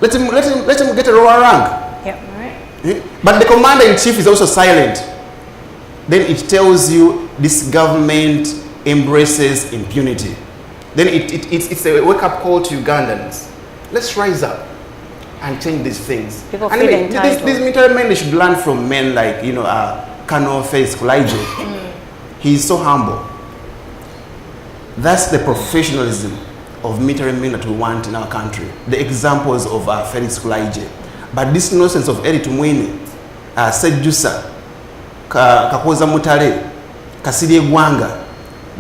Let him get a lower rank. Yep. All right. But the commander-in-chief is also silent. Then it tells you this government embraces impunity. Then it's a wake-up call to Ugandans. Let's rise up and change these things. People feel entitled. These military men, they should learn from men like, Kano Face Kulaije. He is so humble. That's the professionalism of military men that we want in our country. The examples of Felix Kulaije. But this nonsense of Eli Tumwine, Sejusa, Kakoza Mutale, Kasirye Gwanga.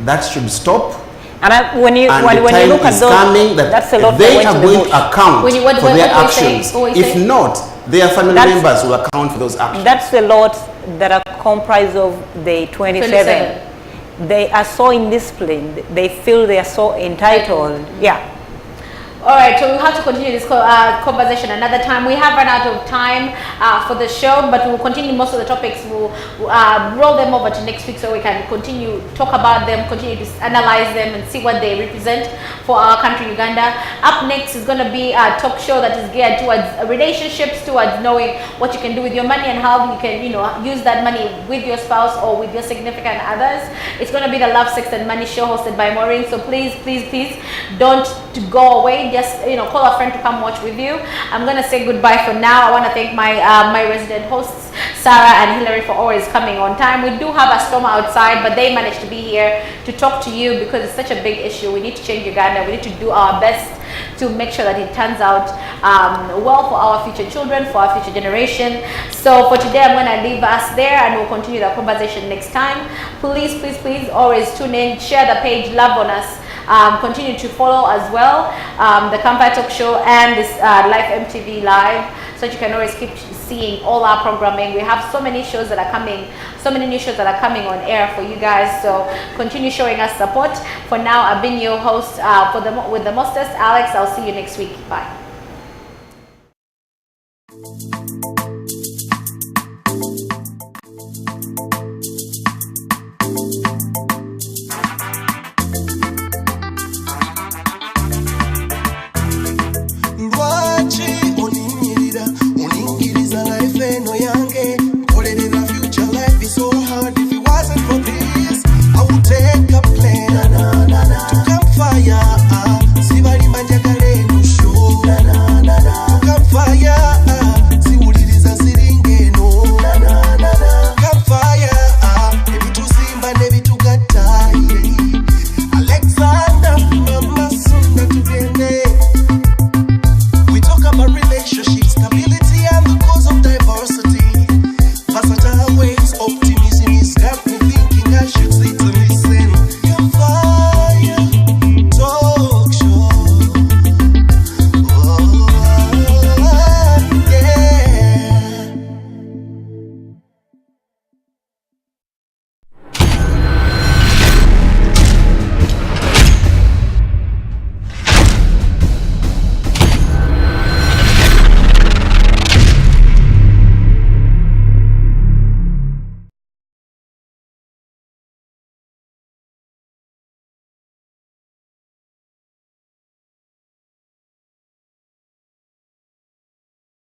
That should stop. And when you And when the you time look at is those, coming that that's a lot they that went are to the going bush. to account What for their were you saying? actions. What were you If saying? not, their family That's- members will account for those actions. That's a lot that are comprised of the 27. They are so indisciplined. They feel they are so entitled. Yeah. All right, so we'll have to continue this conversation another time. We have run out of time for the show, but we'll continue most of the topics. We'll roll them over to next week so we can continue talk about them, continue to analyze them and see what they represent for our country, Uganda. Up next is going to be a talk show that is geared towards relationships, towards knowing what you can do with your money and how you can, use that money with your spouse or with your significant others. It's going to be the Love, Sex and Money show hosted by Maureen. So please, please, please don't go away. Just call a friend to come watch with you. I'm gonna say goodbye for now. I want to thank my my resident hosts Sarah and Hillary for always coming on time. We do have a storm outside, but they managed to be here to talk to you because it's such a big issue. We need to change Uganda. We need to do our best to make sure that it turns out well for our future children, for our future generation. So for today, I'm going to leave us there and we'll continue the conversation next time. Please, please, please always tune in, share the page, love on us. Continue to follow as well the Campfire Talk Show and this Life MTV Live, so that you can always keep seeing all our programming. We have so many shows that are coming, so many new shows that are coming on air for you guys. So continue showing us support. For now, I've been your host with the mostest, Alex. I'll see you next week. Bye.